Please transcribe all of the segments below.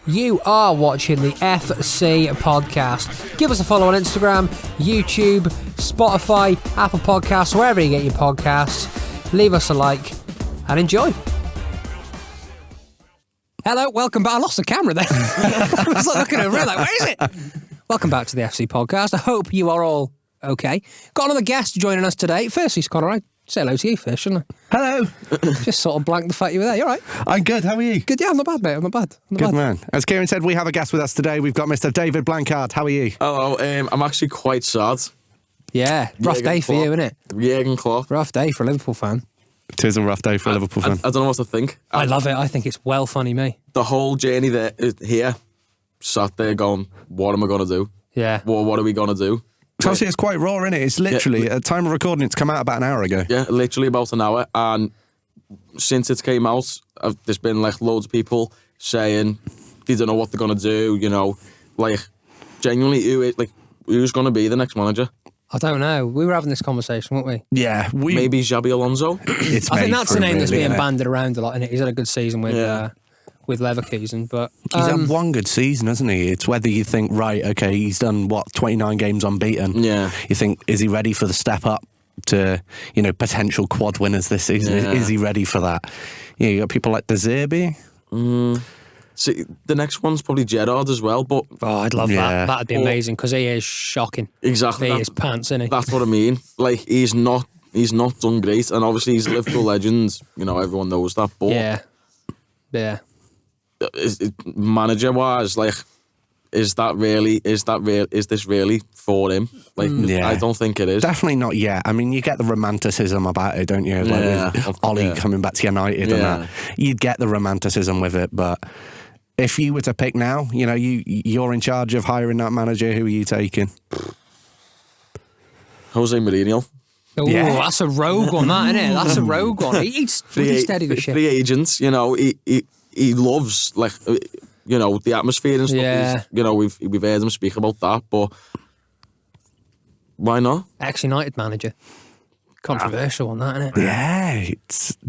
You are watching the FC podcast. Give us a follow on Instagram, YouTube, Spotify, Apple Podcasts, wherever you get your podcasts. Leave us a like and enjoy. Hello, welcome back. I lost the camera then. I was looking over it like, where is it? Welcome back to the FC podcast. I hope you are all okay. Got another guest joining us today. Firstly, Scott, all right? Say hello to you first, shouldn't I? Hello. Just sort of blanked the fact you were there. You all right? I'm good. How are you? Good, yeah, I'm not bad, mate. I'm not bad. Good man. As Kieran said, we have a guest with us today. We've got Mr. David Blanchard. How are you? Hello, I'm actually quite sad. Yeah, rough day for you, innit? Jurgen Klopp. Rough day for a Liverpool fan. It is a rough day for a Liverpool fan. I don't know what to think. I love it. I think it's well funny, me. The whole journey there here, sat there going, what am I going to do? Yeah. What are we going to do? Obviously, it's quite raw, isn't it? It's literally, at time of recording, it's come out about an hour ago. Yeah, literally about an hour. And since it came out, there's been like loads of people saying they don't know what they're going to do, you know. Like, genuinely, who's going to be the next manager? I don't know. We were having this conversation, weren't we? Yeah. Maybe Xabi Alonso? I think that's the name that's being banded around a lot, and he's had a good season with Leverkusen, but he's had one good season, hasn't he? It's whether you think, right, okay, he's done 29 games unbeaten. Yeah. You think, is he ready for the step up to, potential quad winners this season? Yeah. Is he ready for that? Yeah, you got people like Desiigns. See, the next one's probably Gerrard as well, but I'd love that. That'd be amazing because he is shocking. Exactly, he is pants, isn't he? That's what I mean. Like he's not done great, and obviously he's a Liverpool legend. You know, everyone knows that. But yeah. Manager wise, like, is this really for him? Like, I don't think it is. Definitely not yet. I mean, you get the romanticism about it, don't you? Like with Ollie coming back to United and that. You'd get the romanticism with it, but if you were to pick now, you're in charge of hiring that manager, who are you taking? Jose Mourinho. Oh, that's a rogue one, that, isn't it? That's a rogue one. He's steady with shit. Free agents, he loves, like, the atmosphere and stuff. Yeah. We've heard him speak about that, but why not? Ex-United manager. Controversial on that, isn't it? Yeah.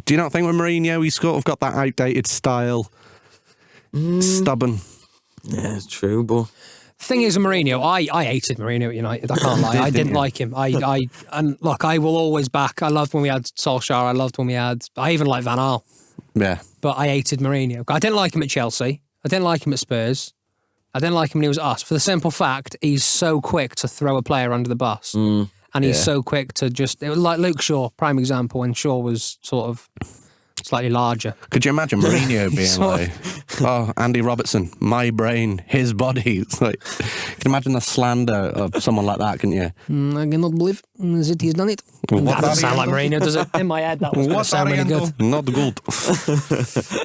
Do you not think with Mourinho, he's sort of got that outdated style? Stubborn. Yeah, it's true, but... The thing is, Mourinho, I hated Mourinho at United. I can't lie. I didn't like him. And look, I will always back. I loved when we had Solskjaer. I loved when we had... I even liked Van Gaal. Yeah. But I hated Mourinho. I didn't like him at Chelsea. I didn't like him at Spurs. I didn't like him when he was at us. For the simple fact, he's so quick to throw a player under the bus. And he's so quick to just... It was like Luke Shaw, prime example, when Shaw was sort of slightly larger. Could you imagine Mourinho being Andy Robertson, my brain, his body? It's like, you can imagine the slander of someone like that, can you? I cannot believe that he's done it. That doesn't sound like Mourinho, does it? In my head, that was going to sound really good. Not good.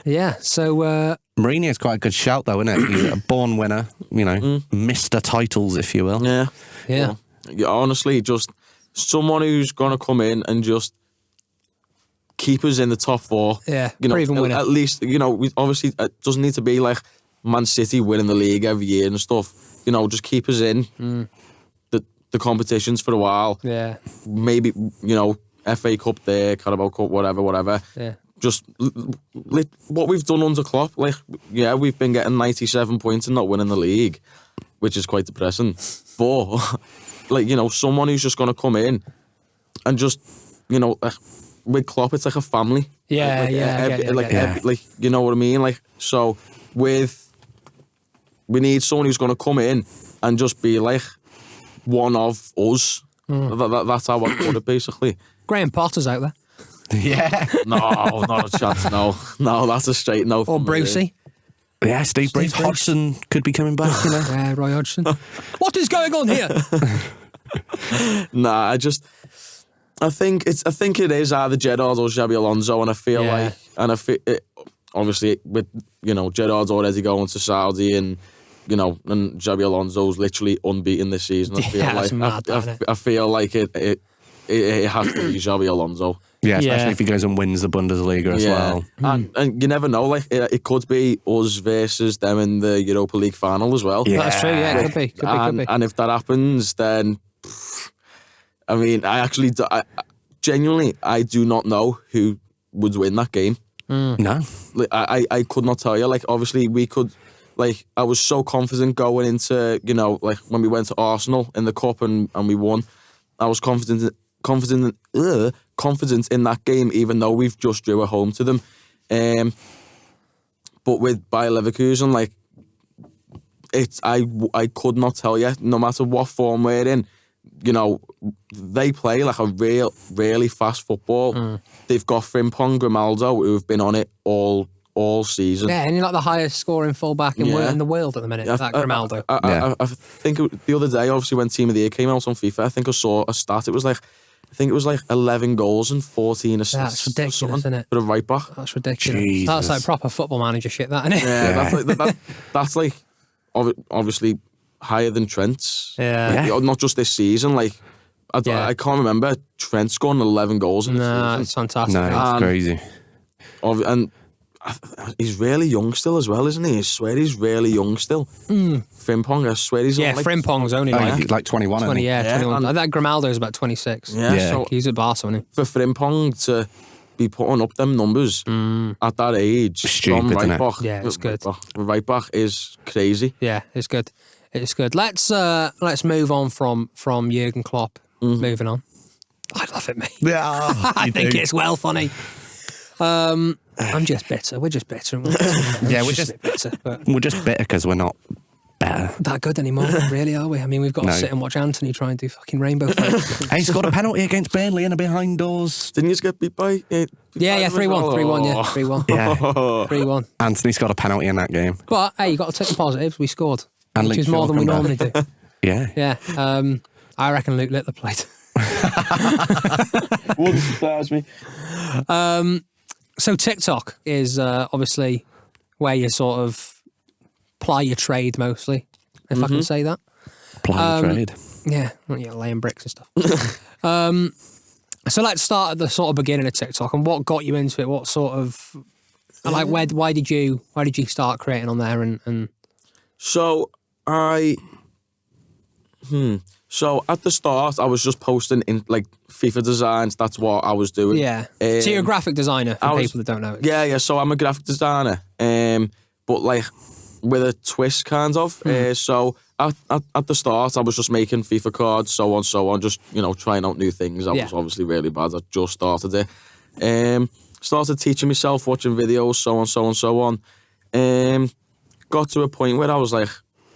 Yeah, so... Mourinho's quite a good shout, though, isn't it? He's a born winner, Mr. Titles, if you will. Yeah. Honestly, just someone who's going to come in and just keep us in the top four. Yeah, or even win it. At least, obviously, it doesn't need to be like Man City winning the league every year and stuff. Just keep us in the competitions for a while. Yeah. Maybe, FA Cup there, Carabao Cup, whatever. Yeah. Just what we've done under Klopp. Like, we've been getting 97 points and not winning the league, which is quite depressing. But, someone who's just going to come in and just, with Klopp, it's like a family. Yeah, you know what I mean? Like, so we need someone who's going to come in and just be like one of us. That's how I put it, basically. Graham Potter's out there. Yeah. No, not a chance. No, that's a straight no. Or Brucey. Yeah, Steve Bruce. Hodgson could be coming back, Yeah, Roy Hodgson. What is going on here? Nah, I think it is either Gerrard or Xabi Alonso, and I feel obviously with Gerrard's already going to Saudi, and and Xabi Alonso's literally unbeaten this season. I feel like it has to be Xabi Alonso. Yeah, especially if he goes and wins the Bundesliga as well. And you never know, like it could be us versus them in the Europa League final as well. Yeah. That's true, yeah, it could be. And if that happens, then I mean, I genuinely do not know who would win that game. No. I could not tell you. Like, obviously we could, like I was so confident going into, you know, like when we went to Arsenal in the cup and we won. I was confident in that game, even though we've just drew at home to them. But with Bayer Leverkusen, like I could not tell you, no matter what form we're in, you know, they play like a really fast football. They've got Frimpong, Grimaldo, who've been on it all season. Yeah, and you're like the highest scoring fullback in the world at the minute, that Grimaldo. I think the other day, obviously, when Team of the Year came out on FIFA, I think I saw a stat. It was like 11 goals and 14 assists. That's ridiculous, isn't it? For a right back. That's ridiculous. Jesus. That's like proper football manager shit, that, isn't it? Yeah, that's like obviously higher than Trent's. Yeah. Like, not just this season. Like I can't remember Trent scoring 11 goals in the season. It's fantastic. No, it's crazy. And he's really young still as well, isn't he? I swear he's really young still. Frimpong, I swear he's like, Frimpong's only like 21. 20, I think. 21. That Grimaldo is about 26. Yeah. So he's at Barcelona, isn't For Frimpong to be putting up them numbers at that age, Stupid, from right isn't it? back, Yeah, it's good. Right back is crazy. he? Yeah, it's good. It's good. Let's move on from Jurgen Klopp. Moving on. I love it, mate. Yeah, I think it's well funny. I'm just bitter. We're just bitter. And we're just a bit bitter. But we're just bitter because we're not better. that good anymore, really, are we? I mean, we've got to sit and watch Anthony try and do fucking rainbow flags. Hey, he scored a penalty against Burnley in a behind doors. Didn't you just get beat by? Yeah, 3-1. 3-1, yeah. 3-1. Yeah. 3-1. Anthony scored a penalty in that game. But, hey, you got to take the positives. We scored. And which Luke is more Shaw than we come normally do. Yeah. Yeah. I reckon Luke lit the plate. Wouldn't surprise me. So TikTok is obviously where you sort of ply your trade mostly, if I can say that. Ply trade. Yeah, well, yeah, laying bricks and stuff. So let's start at the sort of beginning of TikTok and what got you into it. What sort of like why did you start creating on there and So So at the start, I was just posting in like FIFA designs. That's what I was doing. yeah. So you're a graphic designer for people that don't know it. Yeah. So I'm a graphic designer, but like with a twist, kind of. So at the start, I was just making FIFA cards, so on, just trying out new things. I was obviously really bad. I just started it. Started teaching myself, watching videos, so on. Got to a point where I was like,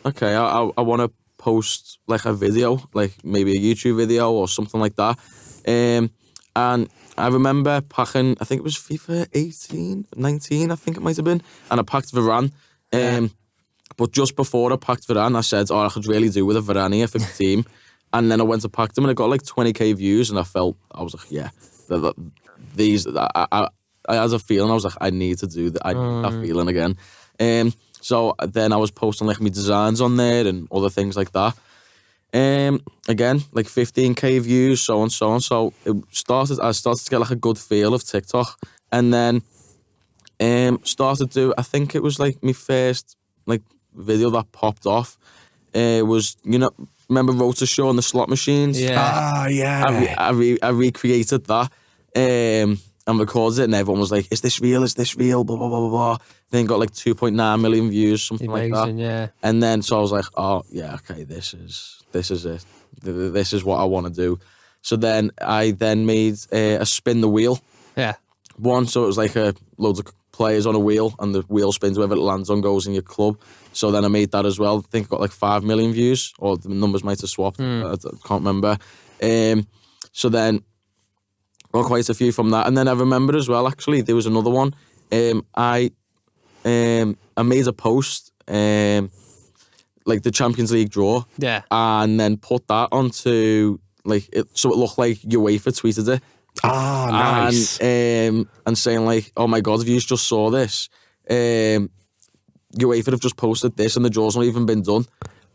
okay, I want to post like a video, like maybe a YouTube video or something like that. And I remember packing, I think it was FIFA 18, 19, I think it might have been, and I packed Varane. But just before I packed Varane, I said, I could really do with a Varane here for the team. And then I went to pack them and it got like 20k views, and I was like, yeah, I had a feeling, I was like, I need to do that feeling again. So then I was posting like my designs on there and other things like that. Again, like 15k views, so on. So I started to get like a good feel of TikTok, and then started to, I think it was like my first like video that popped off. Was remember Rotor Show on the slot machines? Yeah. Yeah. I recreated that. And recorded it, and everyone was like, is this real? Blah, blah, blah, blah, blah. Then got like 2.9 million views, something like that. Yeah. And then, so I was like, oh, yeah, okay, this is it. This is what I want to do. So then I made a spin the wheel Yeah. one. So it was like loads of players on a wheel, and the wheel spins, wherever it lands on goes in your club. So then I made that as well. I think it got like 5 million views, or the numbers might have swapped. I can't remember. So then, got quite a few from that, and then I remember as well. Actually, there was another one. I made a post, like the Champions League draw, Yeah. and then put that onto like so it looked like UEFA tweeted it. Ah, nice. And saying like, oh my god, if you just saw this, UEFA have just posted this, and the draw's not even been done.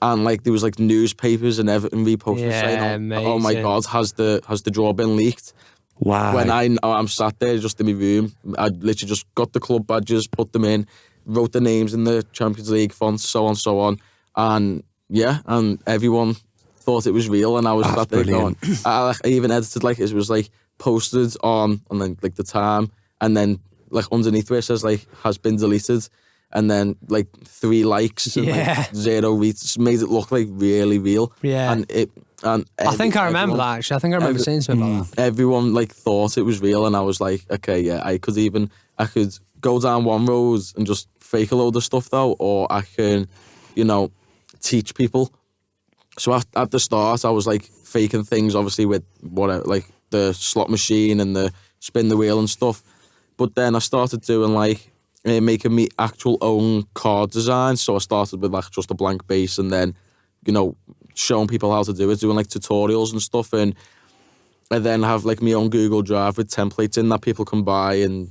And like there was like newspapers and everything reposted saying, oh my god, has the draw been leaked? Wow. When I'm sat there just in my room, I literally just got the club badges, put them in, wrote the names in the Champions League fonts, so on. And yeah, and everyone thought it was real, and I was sat there going, I even edited like it was like posted on, and then like the time, and then like underneath where it says like has been deleted. and then like 3 likes and like 0 retweets, made it look like really real. Yeah. And I think I remember that actually. I think I remember seeing something like that. Everyone like thought it was real, and I was like, okay, yeah, I could go down one road and just fake a load of stuff though, or I can, teach people. So at the start, I was like faking things, obviously with like the slot machine and the spin the wheel and stuff. But then I started doing like making me actual own card designs. So I started with like just a blank base, and then showing people how to do it, doing like tutorials and stuff, and I then have like my own Google Drive with templates in that people can buy and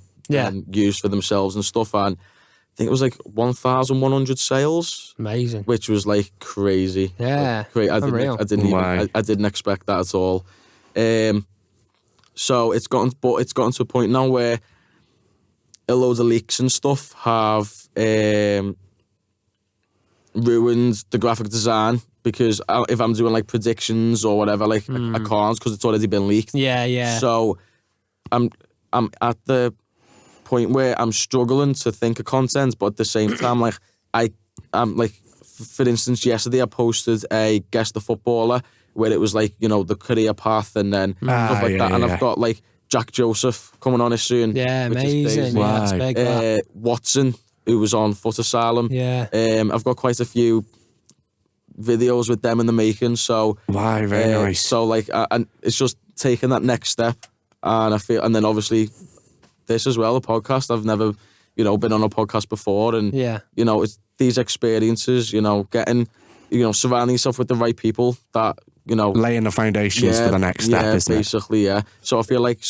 use for themselves and stuff. And I think it was like 1,100 sales. Amazing. Which was like crazy. Yeah. Like, I didn't expect that at all. So it's gotten to a point now where a load of leaks and stuff have ruined the graphic design, because if I'm doing like predictions or whatever, like I can't, because it's already been leaked. Yeah. So I'm at the point where I'm struggling to think of content, but at the same time, like I'm like, for instance, yesterday I posted a Guess the Footballer, where it was like, the career path and then stuff like that. And I've got like Jack Joseph coming on it soon. Yeah, amazing. Yeah, that's big, Watson, who was on Foot Asylum. Yeah. I've got quite a few videos with them in the making. So very nice. So like, and it's just taking that next step, and I feel, and then obviously this as well, a podcast. I've never, been on a podcast before, and it's these experiences, getting, surrounding yourself with the right people that, laying the foundations for the next step, isn't basically, it? So I feel like,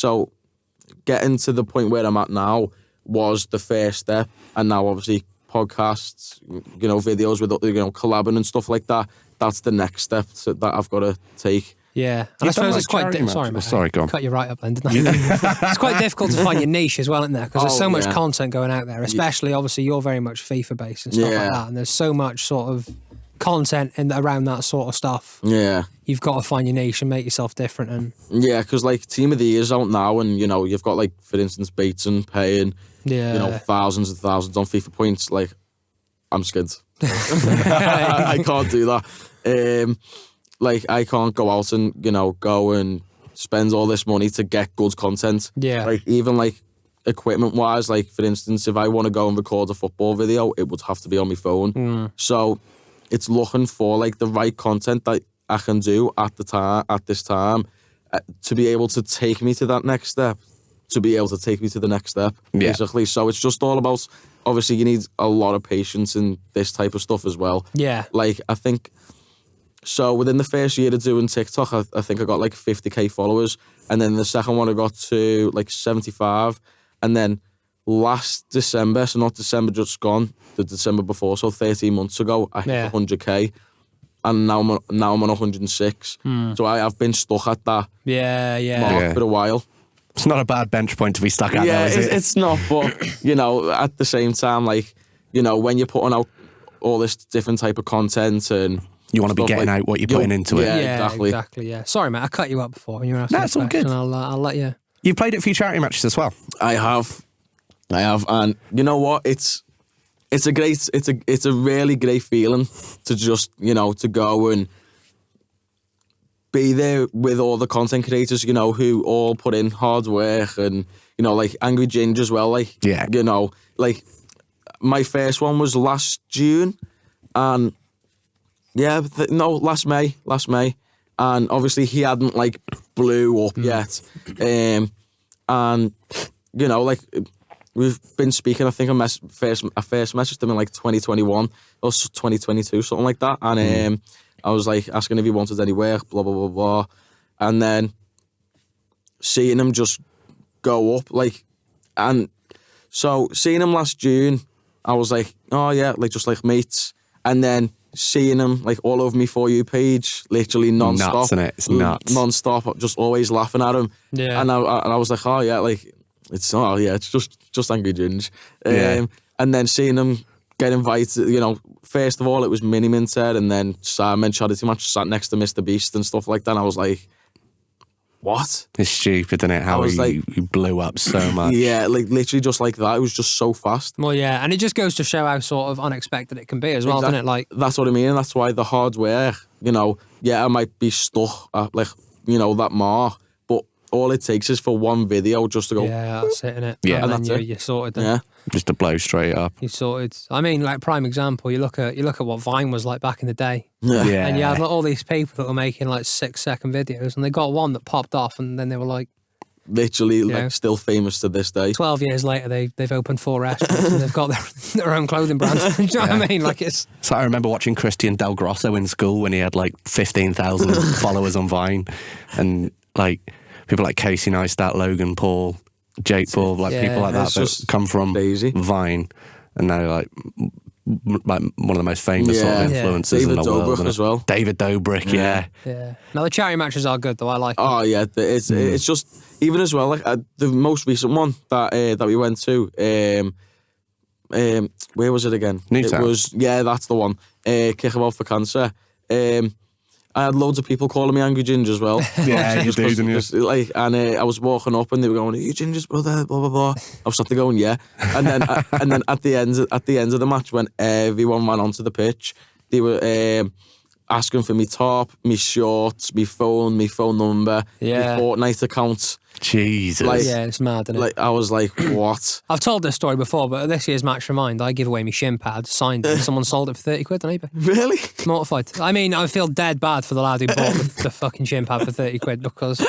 getting to the point where I'm at now was the first step, and now obviously podcasts, videos with, collabing and stuff like that, that's the next step that I've got to take. Yeah, and I suppose it's quite sorry, go on. Cut you right up then, didn't I? It's quite difficult to find your niche as well, isn't there? Because there's so much content going out there, especially obviously you're very much FIFA based and stuff like that, and there's so much sort of content around that sort of stuff. Yeah, you've got to find your niche and make yourself different. And because like Team of the Year's out now, and you've got like, for instance, Bateson paying thousands and thousands on FIFA points. Like, I'm scared. I can't do that. Like, I can't go out and, go and spend all this money to get good content. Yeah. Like, even, like, equipment-wise, like, for instance, if I want to go and record a football video, it would have to be on my phone. So, it's looking for, like, the right content that I can do at this time, to be able to take me to that next step. Basically. So, it's just all about, obviously, you need a lot of patience in this type of stuff as well. Yeah. Like, I think... So within the first year of doing TikTok, I think I got like 50k followers, and then the second one I got to like 75, and then last December, so not December just gone, the December before, so 13 months ago, I hit 100k, and now I'm on 106. So I've been stuck at that mark for a while. It's not a bad bench point to be stuck at. Yeah, though, is it? It's not, but at the same time, like when you're putting out all this different type of content and you want to be getting out what you're putting into it. Yeah, exactly. Yeah. Sorry, mate, I cut you up before when you were asking. That's all good. I'll let you. You played at a few charity matches as well. I have, and you know what? It's a really great feeling to just to go and be there with all the content creators who all put in hard work, and like Angry Ginger as well. Like like my first one was last June, and. Yeah, last May, and obviously he hadn't like blew up yet, and like we've been speaking. I think I first messaged him in like 2021 or 2022, something like that, and I was like asking if he wanted any work, blah blah blah blah, and then seeing him just go up, like, and so seeing him last June, I was like, oh yeah, like just like mates, and then. Seeing him like all over me For You page, literally non-stop. Nuts, innit? It's nuts. Non-stop, just always laughing at him. Yeah. And I was like, oh yeah, like it's just Angry Ginge. And then seeing him get invited, first of all it was Mini Minter, and then Simon Charity Match sat next to Mr. Beast and stuff like that. And I was like, what? It's stupid, isn't it? How he blew up so much. Yeah, like literally just like that. It was just so fast. Well, yeah, and it just goes to show how sort of unexpected it can be as well, doesn't it? Like, that's what I mean. That's why the hard work, I might be stuck at that mark, but all it takes is for one video just to go. Yeah, that's it, innit? Yeah, and that's then it. you're sorted. Then. Yeah, just to blow straight up. You're sorted. I mean, like prime example, you look at what Vine was like back in the day. Yeah. And you had like all these people that were making like 6-second videos, and they got one that popped off, and then they were like, literally still famous to this day. 12 years later, they've opened 4 restaurants and they've got their own clothing brand. Do you know what I mean? Like it's. So I remember watching Christian Del Grosso in school when he had like 15,000 followers on Vine, and like people like Casey Neistat, Logan Paul, Jake Paul, like people like that come from Vine, and they're like one of the most famous sort of influencers in the world. David Dobrik as well. David Dobrik, yeah. Now the charity matches are good though. I like. Oh yeah, it's just even as well. Like the most recent one that we went to. Where was it again? Newtown. It was that's the one. Kickabout for Cancer. I had loads of people calling me Angry Ginger as well. Yeah, you do, didn't you? I was walking up and they were going, "Are you Ginger's brother?" Blah blah blah. I was sat there going, "Yeah." And then at the end of the match, when everyone ran onto the pitch, they were asking for me top, me shorts, me phone number, me Fortnite account. Jesus. It's mad, isn't it? Like I was like, what? I've told this story before, but at this year's Match for Mind, I give away my shin pad, signed it, someone sold it for 30 quid on eBay. Really? Mortified. I mean, I feel dead bad for the lad who bought the fucking shin pad for 30 quid because I'm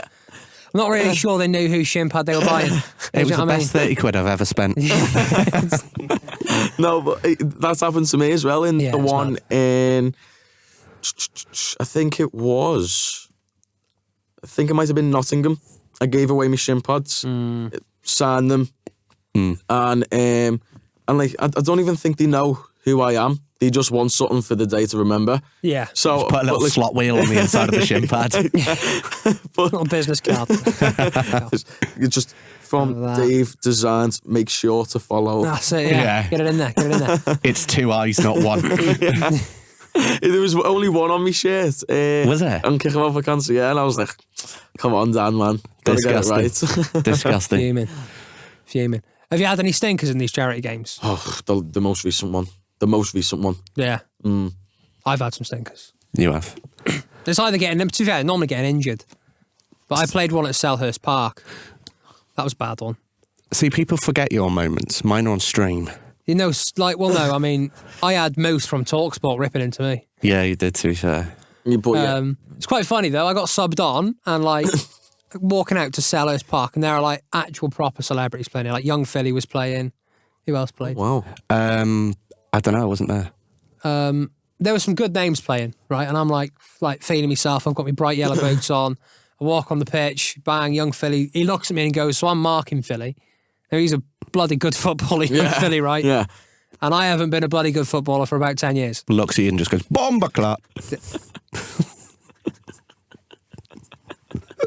not really sure they knew whose shin pad they were buying. It was the best 30 quid I've ever spent. No, but that's happened to me as well in the one in... I think it might have been Nottingham. I gave away my shin pads, signed them, and like I don't even think they know who I am. They just want something for the day to remember. Yeah. So just put a little slot wheel on the inside of the shin pad. Little business card. You just from Dave Desiigns, make sure to follow. That's it. Yeah. Get it in there. It's 2 eyes, not one. There was only one on my shirt. Was there? On Kickabout for Cancer, and I was like, come on, Dan, man. Gotta get it right. Disgusting. Fuming. Have you had any stinkers in these charity games? Oh, the most recent one. Yeah. I've had some stinkers. You have? It's either to be fair, normally getting injured. But I played one at Selhurst Park. That was a bad one. See, people forget your moments. Mine are on stream. No, I mean, I had Moose from TalkSport ripping into me. Yeah, you did, to be fair. It's quite funny, though. I got subbed on and, like, walking out to Selhurst Park, and there are, like, actual proper celebrities playing it. Like, Young Philly was playing. Who else played? Wow. I don't know. I wasn't there. There were some good names playing, right? And I'm, like feeling myself. I've got my bright yellow boots on. I walk on the pitch, bang, Young Philly. He looks at me and goes, so I'm marking Philly. Now, he's a bloody good footballer, Philly, right? Yeah. And I haven't been a bloody good footballer for about 10 years. Looks at you and just goes, bomba clot.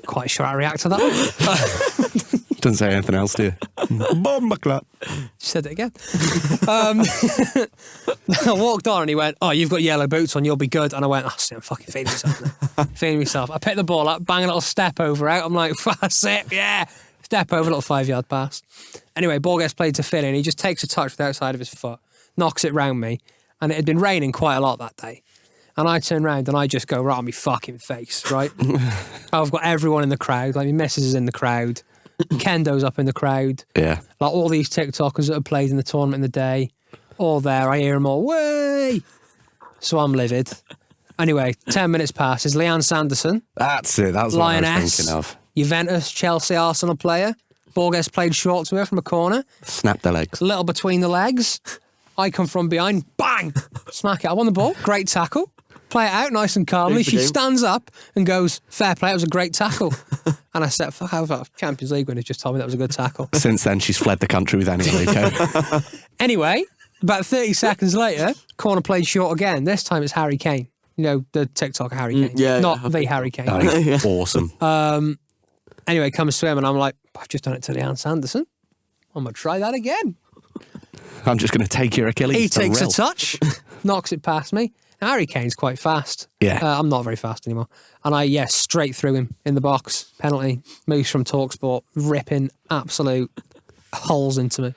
Quite sure I react to that. Doesn't say anything else, do you? Bomba clot. Said it again. I walked on and he went, "Oh, you've got yellow boots on, you'll be good." And I went, "I'm fucking feeling myself now." Feeling myself. I picked the ball up, bang a little step over out. I'm like, "That's it, yeah." Step over, little 5-yard pass. Anyway, ball gets played to Philly and he just takes a touch with the outside of his foot, knocks it round me. And it had been raining quite a lot that day. And I turn round and I just go right on my fucking face, right? I've got everyone in the crowd. Like, my missus is in the crowd. Kendo's up in the crowd. Yeah. Like, all these TikTokers that have played in the tournament in the day, all there. I hear them all, way! So I'm livid. Anyway, 10 minutes passes. Leanne Sanderson. That's it. That's what I was thinking of. Juventus, Chelsea, Arsenal player. Ball gets played short to her from a corner. Snap the legs. A little between the legs. I come from behind. Bang! Smack it. I won the ball. Great tackle. Play it out nice and calmly. She stands up and goes, "Fair play, it was a great tackle." And I said, "Fuck, how about Champions League winner just told me that was a good tackle." Since then, she's fled the country with Annie Luco. Anyway, about 30 seconds later, corner played short again. This time it's Harry Kane. You know, the TikToker Harry Kane. Not the Harry Kane. Awesome. Anyway, comes to him and I'm like, "I've just done it to Leanne Sanderson. I'm going to try that again." I'm just going to take your Achilles. He takes a touch, knocks it past me. Harry Kane's quite fast. Yeah. I'm not very fast anymore. And straight through him in the box. Penalty. Moose from TalkSport ripping absolute holes into me.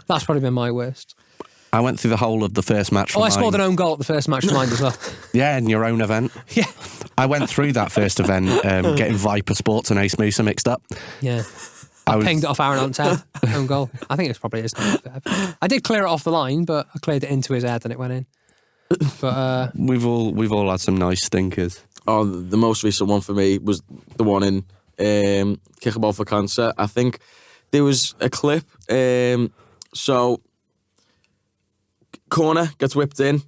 That's probably been my worst. I went through the whole of the first match for I scored an own goal at the first match for mine as well. Yeah, in your own event. Yeah. I went through that first event getting Viper Sports and Ace Musa mixed up. Yeah. I pinged it off Aaron Hunt's head. Own goal. I think it was probably his. I did clear it off the line, but I cleared it into his head and it went in. But we've all had some nice stinkers. Oh, the most recent one for me was the one in Kickball for Cancer. I think there was a clip. So corner gets whipped in.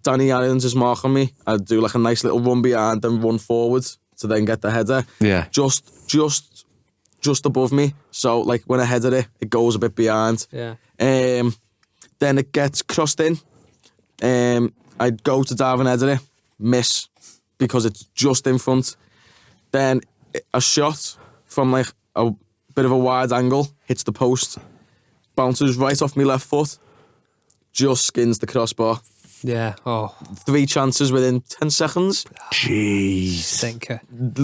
Danny Arians is marking me. I do like a nice little run behind and run forward to then get the header. Yeah. Just above me. So like when I headed it, it goes a bit behind. yeah. Then it gets crossed in. I'd go to dive and header it, miss because it's just in front. Then a shot from like a bit of a wide angle hits the post, bounces right off my left foot, just skins the crossbar. Yeah. Oh. 3 chances within 10 seconds. Jeez. Stinker.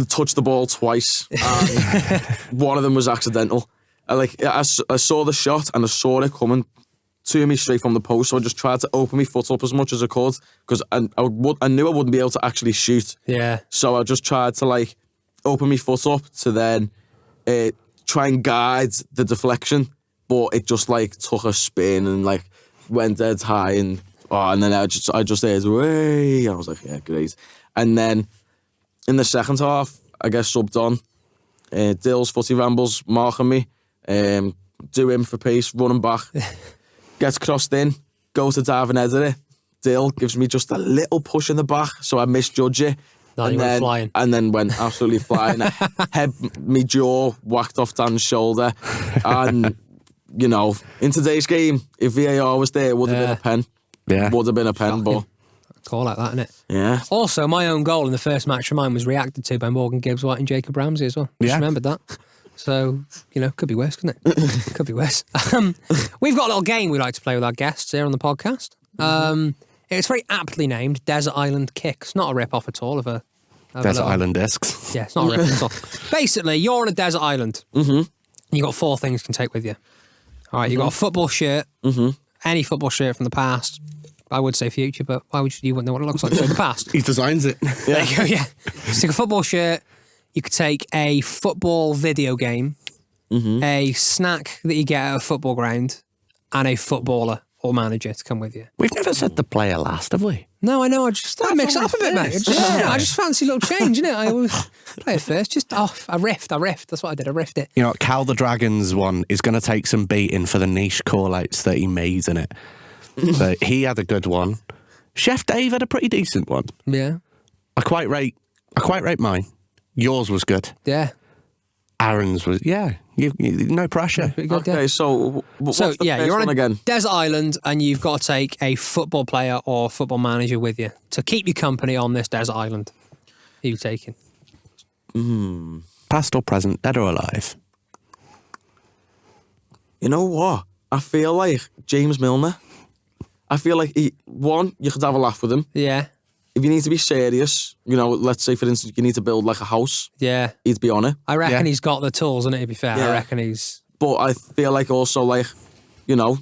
Touched the ball twice. And one of them was accidental. I saw the shot and I saw it coming to me straight from the post, so I just tried to open my foot up as much as I could because I knew I wouldn't be able to actually shoot. Yeah. So I just tried to like open my foot up to then try and guide the deflection, but it just like took a spin and like went dead high and then I just heard way. I was like, yeah, great. And then in the second half, I guess subbed on. Dill's footy rambles marking me. Do him for pace, running back. Gets crossed in, goes to dive and header it. Dill gives me just a little push in the back, so I misjudge it. You went flying. And then went absolutely flying. Me jaw whacked off Dan's shoulder. And, you know, in today's game, if VAR was there, it would have been a pen. Yeah. Would have been a pen, but... Call like that, innit? Yeah. Also, my own goal in the first match for mine was reacted to by Morgan Gibbs-White and Jacob Ramsey as well. Just remembered that. So, you know, could be worse, couldn't it? Could be worse. We've got a little game we like to play with our guests here on the podcast. It's very aptly named Desert Island Kicks. Not a rip-off at all of a... Desert Island discs. Yeah, it's not a rip-off at all. Basically, you're on a desert island. Mm-hmm. You got 4 things you can take with you. All right, you got a football shirt. Mm-hmm. Any football shirt from the past. I would say future, but why would you wouldn't know what it looks like in the past? He designs it. There you go, yeah. So take a football shirt. You could take a football video game, a snack that you get at a football ground, and a footballer or manager to come with you. We've never said the player last, have we? No, I know. I mix it up a bit, mate. I just fancy a little change, innit? I always play it first. Just off. I riffed. That's what I did. I riffed it. You know, Cal the Dragon's one is going to take some beating for the niche call-outs that he made in it. But he had a good one. Chef Dave had a pretty decent one. Yeah. I quite rate mine. Yours was good. Yeah. Aaron's was, you no pressure. Pretty good, Okay, yeah. so what's the first you're on one a again? desert island and you've got to take a football player or football manager with you to keep you company on this desert island. Who are you taking? Past or present, dead or alive? You know what? I feel like James Milner. I feel like you could have a laugh with him. Yeah. If you need to be serious, you know, let's say, for instance, you need to build like a house. Yeah. He'd be on it. I reckon he's got the tools, innit, to be fair. Yeah. I reckon he's... But I feel like also, like, you know,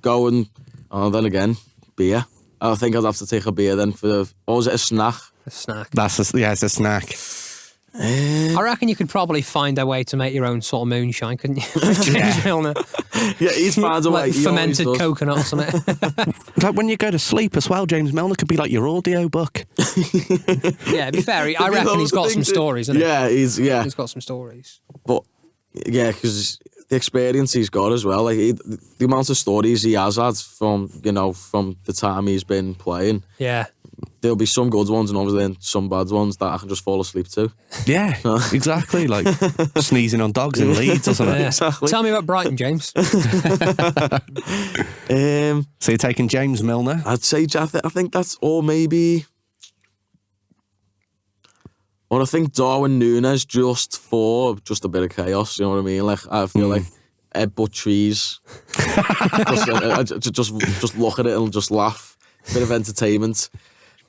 go and... Oh, then again, beer. I think I'd have to take a beer then for the... Or was it a snack? A snack. It's a snack. I reckon you could probably find a way to make your own sort of moonshine, couldn't you? James Milner. Yeah, he's found a way. Like fermented coconut or something. Like when you go to sleep as well, James Milner could be like your audio book. Yeah, to be fair, I reckon he's got some stories, isn't he? Yeah, He's got some stories. But, yeah, because the experience he's got as well, like the amount of stories he has had from, you know, from the time he's been playing. Yeah. There'll be some good ones and obviously some bad ones that I can just fall asleep to. Yeah, exactly. Like sneezing on dogs in Leeds or something. Yeah. Exactly. Tell me about Brighton, James. So you're taking James Milner? I'd say, I think that's all maybe... Or I think Darwin Núñez just a bit of chaos, you know what I mean? Like, I feel like headbutt trees. Just look at it and just laugh. bit of entertainment.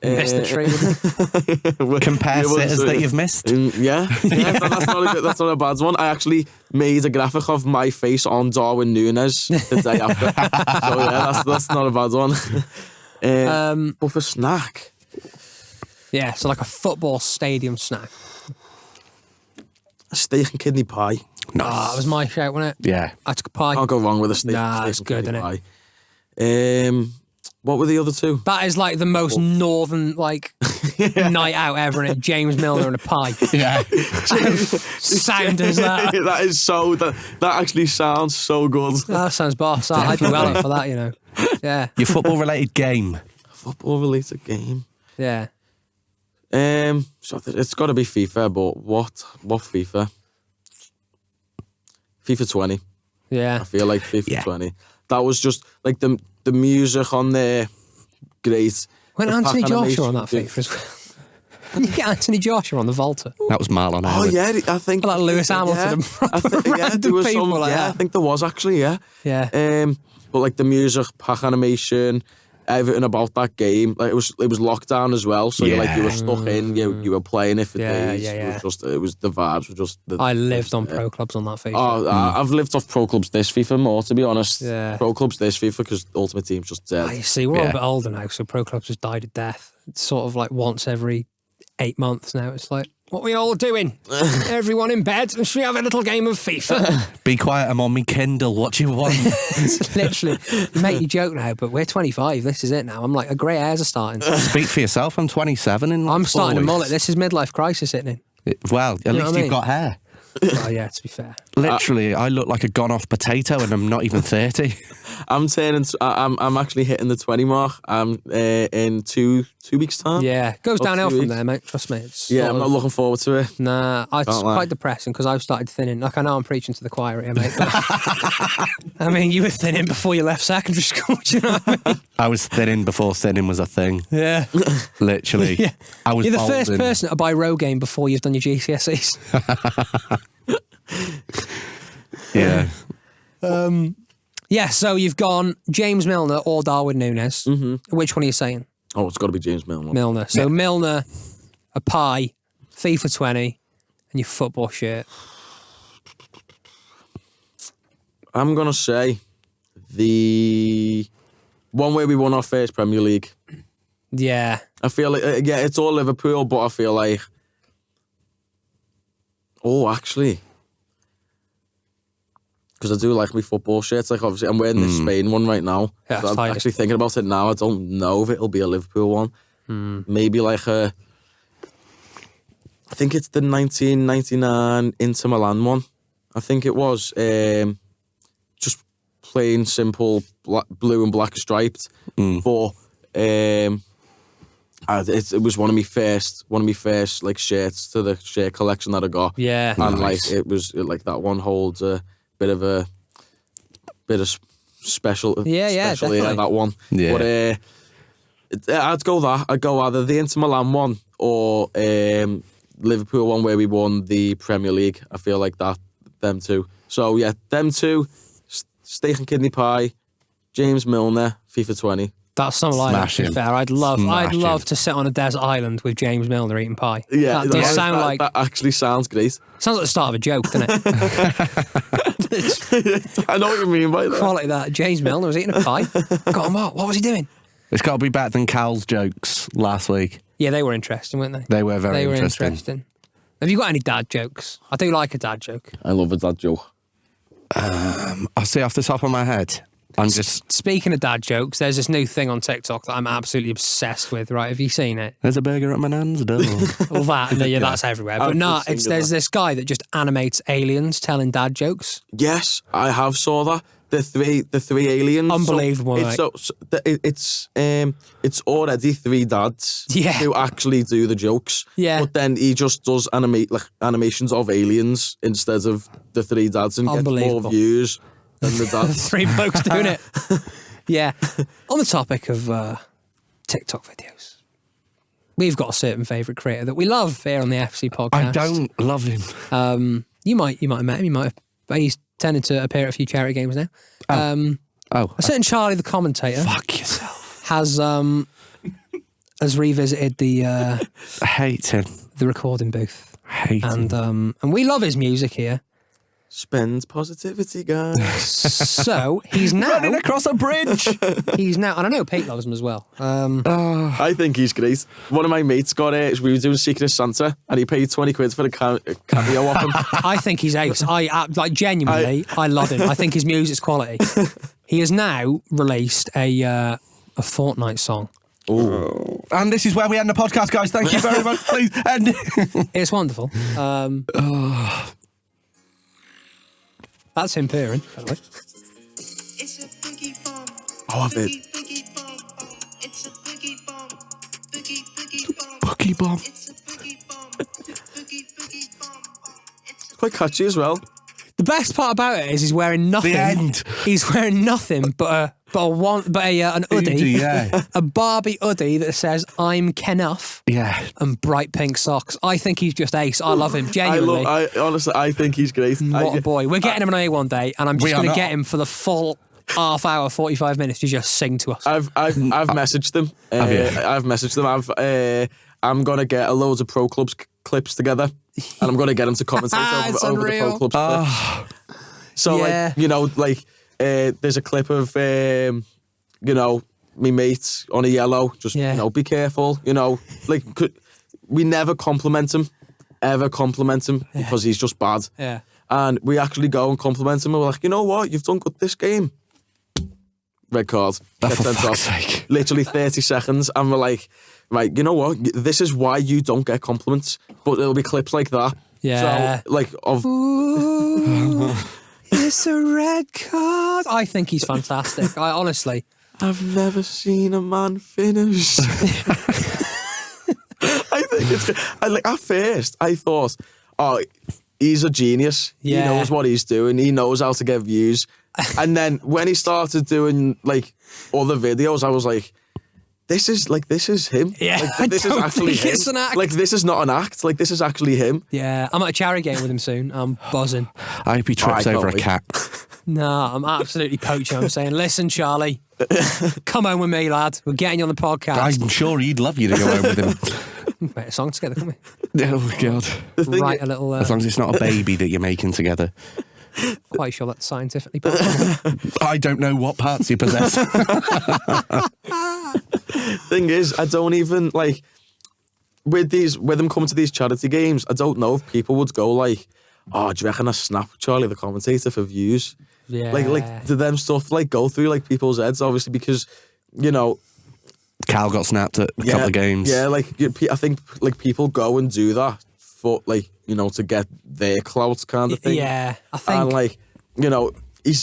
Missed the tree. Compare sitters that you've missed. That's not a bad one. I actually made a graphic of my face on Darwin Núñez the day after. So yeah, that's not a bad one. But for snack, yeah, so like a football stadium snack. a steak and kidney pie. Nice. That was my shout, wasn't it? Yeah. I took a pie. Can't go wrong with a steak. It's good, and isn't kidney pie. What were the other two? That is like the most northern night out ever, and James Milner and a pie. Yeah. Sound as that. That is so. That actually sounds so good. That sounds boss. I'd do well for that, you know. Yeah. Your football-related game. Football-related game. Yeah. So it's got to be FIFA, but what FIFA? FIFA 20. Yeah. I feel like FIFA 20. That was just like the music on there. Great. When The Anthony pack Joshua animation, on that FIFA as well. You get Anthony Joshua on the Volta. That was Marlon. Oh yeah, I think Like Lewis Hamilton and random was people some, like yeah, that. I think there was actually, yeah. Yeah. But like the music, pack animation, everything about that game, like it was lockdown as well, so Yeah. you were stuck in, you were playing it for Yeah, days. yeah. It was the vibes were just. I lived on pro clubs on that FIFA. I've lived off Pro Clubs this FIFA more, to be honest. Yeah. Pro Clubs this FIFA because Ultimate Team's just dead. You see, we're all Yeah. a bit older now, so pro clubs just died a death. It's sort of like once every 8 months now. It's like, what are we all doing? Everyone in bed? Should we have a little game of FIFA? Be quiet, I'm on me Kindle. What do you want? It's literally, you joke now, but we're 25. This is it now. I'm like, grey hairs are starting. Speak for yourself. I'm 27 in like I'm 4 starting a weeks. mullet. This is midlife crisis hitting in. Well, at know least what I you've mean? got hair. Oh, yeah, to be fair. Literally, I look like a gone-off potato and I'm not even 30. I'm actually hitting the 20 mark. I'm in two weeks time. Yeah, goes Up downhill 2 from weeks. there, mate. Trust me. It's Yeah, sort I'm not of- looking forward to it. Nah, it's Can't lie. quite depressing because I've started thinning. Like, I know I'm preaching to the choir here, mate. But I mean, you were thinning before you left secondary school. Do you know what I mean? I was thinning before thinning was a thing. Yeah. Literally. Yeah. I was You're the first balding. person to buy Rogaine before you've done your GCSEs. Yeah. Yeah, so you've gone James Milner or Darwin Núñez. Mm-hmm. Which one are you saying? Oh, it's got to be James Milner. Milner. So Milner, a pie, FIFA 20, and your football shirt. I'm gonna say the one where we won our first Premier League. Yeah. I feel like it's all Liverpool, but I feel like actually. Because I do like my football shirts. Like, obviously, I'm wearing this Spain one right now. Yeah, So I'm tidy. actually thinking about it now. I don't know if it'll be a Liverpool one. Maybe like I think it's the 1999 Inter Milan one. I think it was just plain simple blue and black striped. But it was one of my first like shirts to the shirt collection that I got. Yeah. And Nice. like it was like that one holds a bit of special. Yeah, special here, definitely. that one. Yeah. But I'd go that. I'd go either the Inter Milan one or Liverpool one where we won the Premier League. I feel like them two. So yeah, them two. Steak and kidney pie. James Milner, FIFA 20. That's something like that, to be Smashing. fair. I'd love Smashing. to sit on a desert island with James Milner eating pie. Yeah, That does sound like... that actually sounds great. Sounds like the start of a joke, doesn't it? It's I know what you mean by that. quality that. James Milner was eating a pie. Go on, what was he doing? It's got to be better than Cal's jokes last week. Yeah, they were interesting, weren't they? They were very They were interesting. interesting. Have you got any dad jokes? I do like a dad joke. I love it, that joke. I'll say off the top of my head. I'm just... Speaking of dad jokes, there's this new thing on TikTok that I'm absolutely obsessed with, right? Have you seen it? There's a burger at my nan's door. Well, that's everywhere. But I've no, just seen there's that. this guy that just animates aliens telling dad jokes. Yes, I have saw that. The three aliens. Unbelievable, So, it's already three dads Yeah. who actually do the jokes. Yeah. But then he just does animations of aliens instead of the three dads and gets more Unbelievable. views than the dads. Three blokes doing it. Yeah. On the topic of TikTok videos, we've got a certain favourite creator that we love here on the FC podcast. I don't love him. You might have met him. You might have. He's tended to appear at a few charity games now. Oh, A certain Charlie the commentator fuck yourself. has revisited the I hate him. the recording booth. Hate him. And we love his music here. Spend positivity, guys. So he's now Running across a bridge. He's now, and I know Pete loves him as well. I think he's great. One of my mates got it. We were doing Secret Santa, and he paid 20 quid for a cameo of him. I think he's ace. I genuinely, I love him. I think his music's quality. He has now released a Fortnite song. Ooh. And this is where we end the podcast, guys. Thank you very much. Please end. It's wonderful. That's him purring, by the way. Oh, I've it. Boogie bomb. Quite catchy as well. The best part about it is he's wearing nothing. The end. He's wearing nothing but an hoodie, yeah. a Barbie hoodie that says "I'm Kenuff" Yeah. and bright pink socks. I think he's just ace. I love him genuinely. Honestly, I think he's great. What a boy. We're getting him on A one day, and I'm just going to get him for the full half hour, 45 minutes to just sing to us. I've messaged them. I've messaged them. I'm gonna get a loads of Pro Clubs clips together, and I'm gonna get them to commentate over the Pro Clubs clips. So yeah. There's a clip of me mate on a yellow. Just be careful. We never compliment him, because he's just bad. Yeah. And we actually go and compliment him. And we're like, you know what? You've done good this game. Red card. For fuck's sake. Literally 30 seconds. And we're like, right, you know what? This is why you don't get compliments. But it'll be clips like that. Yeah. So, Ooh, it's a red card. I think he's fantastic. Honestly. I've never seen a man finish. I think it's good. At first, I thought, oh, he's a genius. Yeah. He knows what he's doing. He knows how to get views. And then when he started doing other videos, I was like, this is him. Yeah, this is actually him. It's an act. This is not an act. This is actually him. Yeah, I'm at a charity game with him soon. I'm buzzing. I hope he trips over a cat. No, I'm absolutely poaching. I'm saying, listen, Charlie, come home with me, lad. We're getting you on the podcast. I'm sure he'd love you to go home with him. Make a song together, can we? Oh, God. Write a little... as long as it's not a baby that you're making together. Quite sure that's scientifically possible. I don't know what parts you possess. Thing is, I don't even, with them coming to these charity games, I don't know if people would go oh, do you reckon I snap Charlie the commentator for views? Yeah. Do them stuff go through people's heads, obviously, because, Cal got snapped at a couple of games. Yeah, I think people go and do that for to get their clout kind of thing. Yeah, I think. And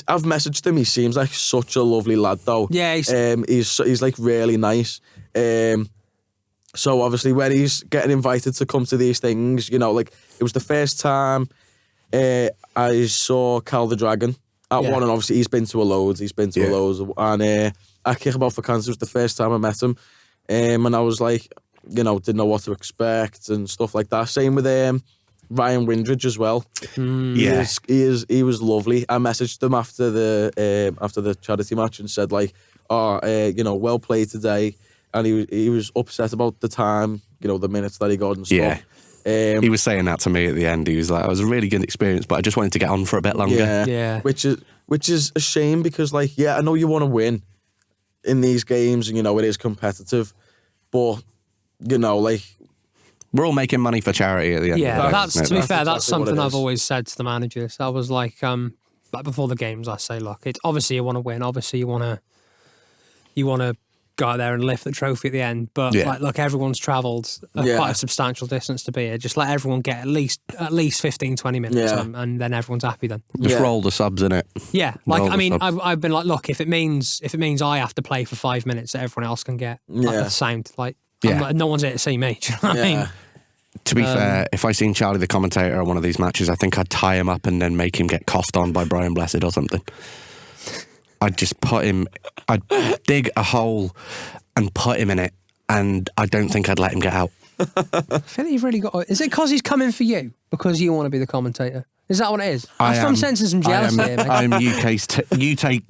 I've messaged him. He seems like such a lovely lad, though. Yeah, he's really nice. So obviously when he's getting invited to come to these things, it was the first time I saw Cal the Dragon at one, and obviously he's been to a loads. And at Kickabout for Cancer was the first time I met him, and I was like, didn't know what to expect and stuff like that. Same with Ryan Windridge as well. Yeah, he was lovely. I messaged him after the charity match and said well played today, and he was upset about the time, the minutes that he got and stuff. Yeah. He was saying that to me at the end. He was like, it was a really good experience, but I just wanted to get on for a bit longer. Yeah. Which is a shame because I know you want to win in these games and it is competitive, but we're all making money for charity at the end. Yeah, of the day, that's to be fair. That's exactly something I've always said to the managers. I was like before the games, I say, look, it's obviously you want to win. Obviously you want to go out there and lift the trophy at the end. But look, everyone's travelled quite a substantial distance to be here. Just let everyone get at least 15, 20 minutes, and then everyone's happy. Then just roll the subs in it. Yeah, I've been like, look, if it means I have to play for 5 minutes, that everyone else can get the same. No one's here to see me. Do you know what I mean? To be fair, if I seen Charlie the commentator at one of these matches, I think I'd tie him up and then make him get coughed on by Brian Blessed or something. I'd just I'd dig a hole and put him in it, and I don't think I'd let him get out. I feel like you've really got... Is it because he's coming for you? Because you want to be the commentator? Is that what it is? I'm from sensing some jealousy here, mate. I'm UK's UK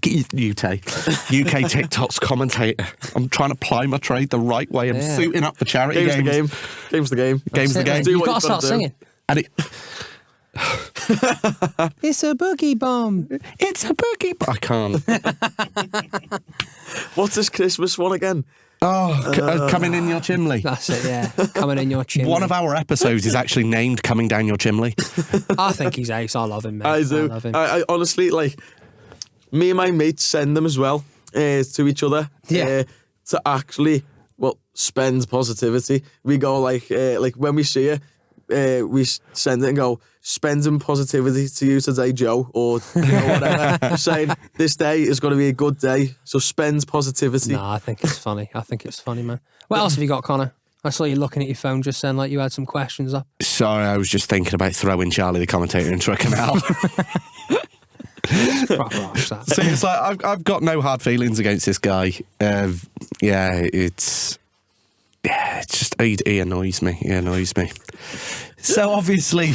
TikTok's commentator. I'm trying to ply my trade the right way. I'm suiting up for charity games. Game's the game. Game's the game. You've got to start singing. And It's a boogie bomb. It's a boogie bomb. I can't. What's this Christmas one again? Coming in your chimney. That's it, yeah. Coming in your chimney. One of our episodes is actually named Coming Down Your Chimney. I think he's ace. I love him, mate. I do. I love him. I honestly, like, me and my mates send them as well to each other. Yeah. To actually, spend positivity. We go like when we see you, we send it and go, spending positivity to you today, Joe, or whatever. Saying this day is going to be a good day, so spend positivity. No, I think it's funny. I think it's funny, man. What else have you got, Connor? I saw you looking at your phone just then, like you had some questions up. Sorry, I was just thinking about throwing Charlie the commentator into a canal. So it's like I've got no hard feelings against this guy. It's just he annoys me. He annoys me. So obviously,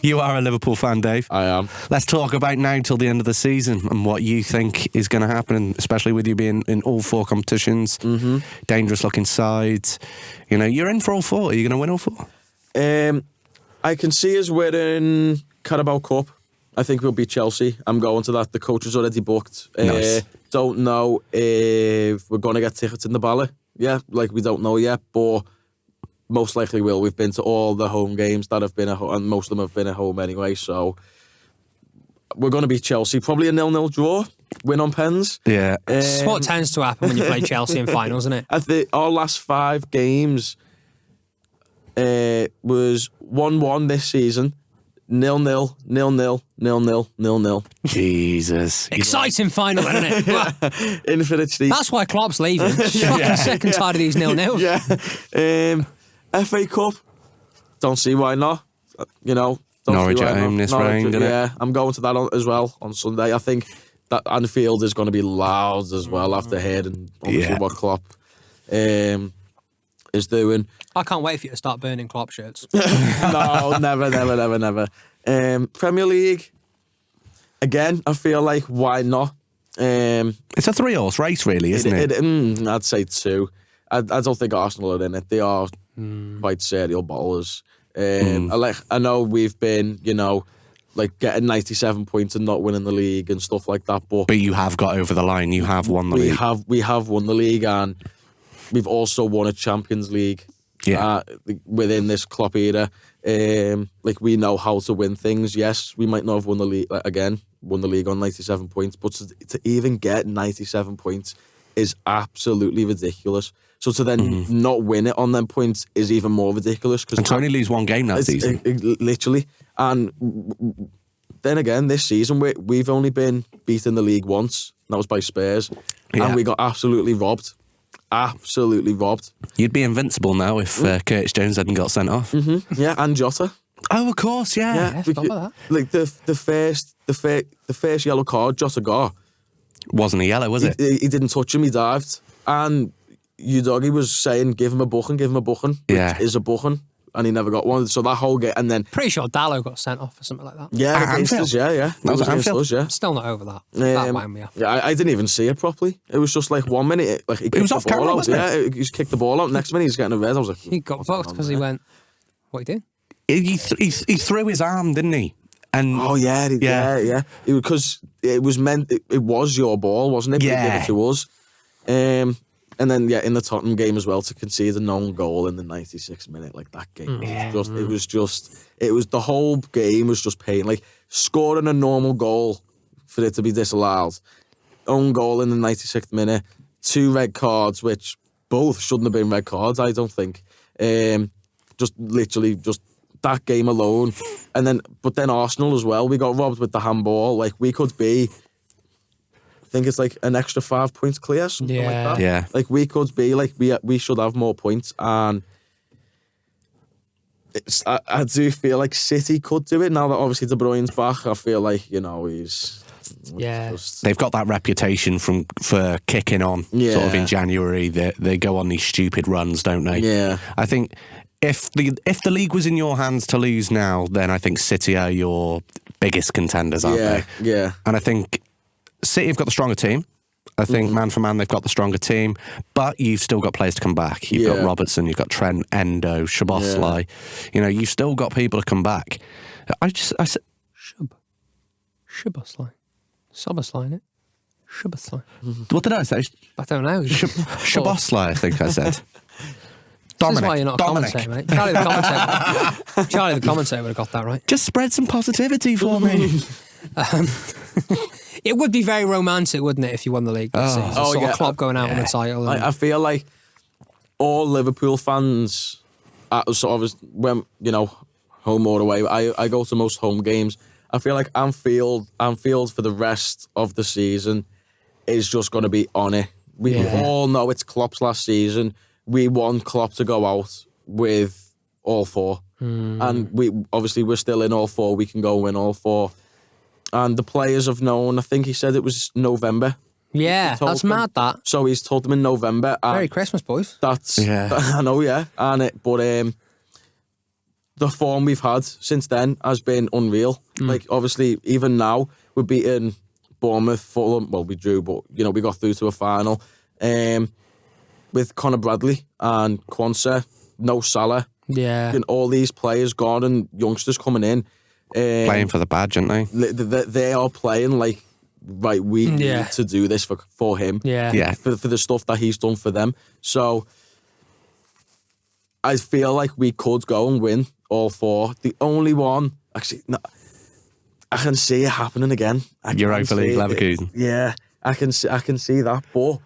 you are a Liverpool fan, Dave. I am. Let's talk about now till the end of the season and what you think is going to happen, especially with you being in all 4 competitions, dangerous looking sides. You know, you're in for all 4. Are you going to win all 4? I can see us winning Carabao Cup. I think we'll beat Chelsea. I'm going to that. The coach is already booked. Nice. Don't know if we're going to get tickets in the ballot. Yeah, we don't know yet, but most likely will. We've been to all the home games that have been at home, and most of them have been at home anyway, so we're going to beat Chelsea. Probably a 0-0 draw, win on pens. Yeah. It's what tends to happen when you play Chelsea in finals, isn't it? I think our last 5 games was 1-1 this season, 0-0, 0-0, 0-0, 0-0. Jesus. Exciting final, isn't it? Infinite Street. That's why Klopp's leaving. Fucking sick and tired of these 0-0s. Yeah. FA Cup, don't see why not. You know, Norwich at home this round, isn't it? Yeah, I'm going to that as well on Sunday. I think that Anfield is going to be loud as well after hearing obviously what Klopp is doing. I can't wait for you to start burning Klopp shirts. No, never. Premier League, again, I feel like, why not? It's a 3-horse race, really, isn't it? I'd say 2. I don't think Arsenal are in it. They are quite serial ballers. I know we've been, getting 97 points and not winning the league and stuff like that. But you have got over the line. You have won the league. We have won the league, and we've also won a Champions League. Yeah. Within this Klopp era, we know how to win things. Yes, we might not have won the league won the league on 97 points, but to even get 97 points is absolutely ridiculous. So to then not win it on them points is even more ridiculous. And to only lose 1 game that season. Literally. And then again, this season, we've only been beaten the league once. And that was by Spurs. Yeah. And we got absolutely robbed. Absolutely robbed. You'd be invincible now if Curtis Jones hadn't got sent off. Yeah, and Jota. Oh, of course, yeah. I forgot about that. Like the first yellow card Jota got wasn't a yellow, was it? He didn't touch him. He dived, and Udogie was saying, "Give him a booking, which is a booking, and he never got one. So that whole game, and then pretty sure Dallo got sent off or something like that. Yeah, against us, yeah. That was Anfield. Us, yeah. Still not over that. That wound me up. Yeah, I didn't even see it properly. It was just like 1 minute, he kicked was off the ball camera, out. wasn't it? Yeah, he just kicked the ball out. Next minute, he's getting a red. I was like, he got booked because he went. What he did? He threw his arm, didn't he? And yeah. Because it was meant. It was your ball, wasn't it? Yeah. He gave it to us. And then in the Tottenham game as well, to concede a known goal in the 96th minute, like that game it was the whole game was just pain. Like scoring a normal goal for it to be disallowed, own goal in the 96th minute, 2 red cards, which both shouldn't have been red cards, I don't think. Just literally just that game alone, but then Arsenal as well. We got robbed with the handball. Like we could be. I think it's like an extra 5 points clear, something like that. Yeah. Like we could be like we should have more points, and I do feel like City could do it now that obviously De Bruyne's back. I feel like he's they've got that reputation for kicking on sort of in January. They go on these stupid runs, don't they? Yeah. I think if the league was in your hands to lose now, then I think City are your biggest contenders, aren't they? Yeah. And I think City have got the stronger team. I think man for man, they've got the stronger team, but you've still got players to come back. You've got Robertson, you've got Trent, Endo, Szoboszlai. You know, you've still got people to come back. I said Szoboszlai. Szoboszlai, innit? Szoboszlai. What did I say? I don't know. Szoboszlai, I think I said. This is why you're not a commentator, mate. Charlie the commentator would have got that right. Just spread some positivity for me. It would be very romantic, wouldn't it, if you won the league this season? Sort of Klopp going out on the title. I feel like all Liverpool fans, sort of when, you know, home or away, I go to most home games. I feel like Anfield for the rest of the season is just going to be on it. We all know it's Klopp's last season. We want Klopp to go out with all four. And we're still in all four. We can go win all four. And the players have known, I think he said it was November. Yeah, that's mad, that. So he's told them in November. Merry Christmas, boys. I know, yeah. But the form we've had since then has been unreal. Like, obviously, even now, we're beating Bournemouth, Fulham. Well, we drew, but, you know, we got through to a final. With Conor Bradley and Quansah, no Salah. Yeah. And all these players gone and youngsters coming in. Playing for the badge, aren't they? They are playing like, right, we need to do this for him. Yeah. For the stuff that he's done for them. So I feel like we could go and win all four. The only one, actually, no, I can see it happening again. Europa League, Leverkusen. Yeah, I can see that. But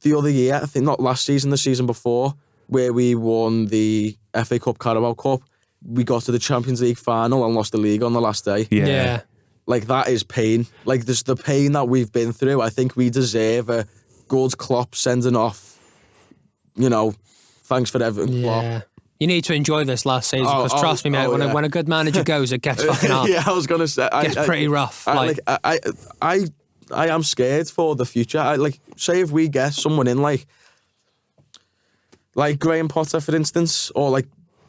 the other year, I think not last season, the season before, where we won the FA Cup, Carabao Cup, we got to the Champions League final and lost the league on the last day. Yeah. Like, that is pain. Like, there's the pain that we've been through. I think we deserve a good Klopp sending off, you know, thanks for everything, Klopp. Yeah. You need to enjoy this last season, because trust me, mate, when a good manager goes, it gets fucking hard. Yeah, I was going to say. It gets pretty rough. I am scared for the future. Say if we get someone in like Graham Potter, for instance, or like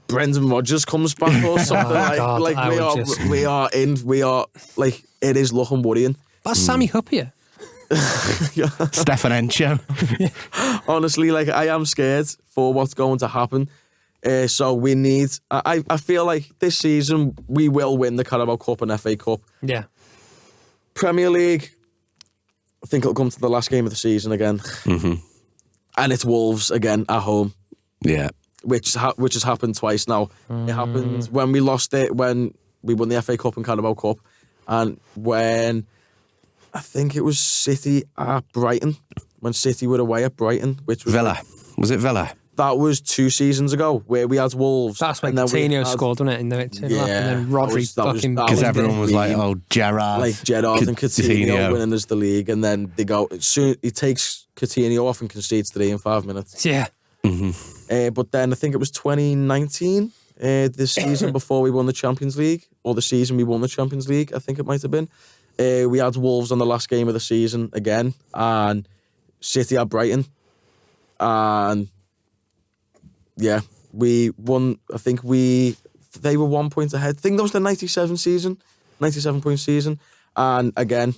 Brendan Rodgers comes back or something. We are it is looking worrying. That's Sammy Huppier. Stefan Encho. Honestly, I am scared for what's going to happen. So we need. I feel like this season we will win the Carabao Cup and FA Cup. Yeah. Premier League, I think it'll come to the last game of the season again, and it's Wolves again at home. Yeah. Which has happened twice now. It happened when we lost it, when we won the FA Cup and Carabao Cup, and when I think it was City at Brighton, when City were away at Brighton, which was Villa. Was it Villa? That was 2 seasons ago, where we had Wolves. That's when Coutinho scored, wasn't it? And then Rodri fucking... Because everyone was like, oh, Gerrard. Like Gerrard and Coutinho winning us the league, and then they go... Soon he takes Coutinho off and concedes 3 in 5 minutes. Yeah. But then I think it was 2019, the season before we won the Champions League, or the season we won the Champions League, I think it might have been. We had Wolves on the last game of the season again, and City at Brighton. And yeah, we won. I think they were 1 point ahead. I think that was the 97-point season. And again,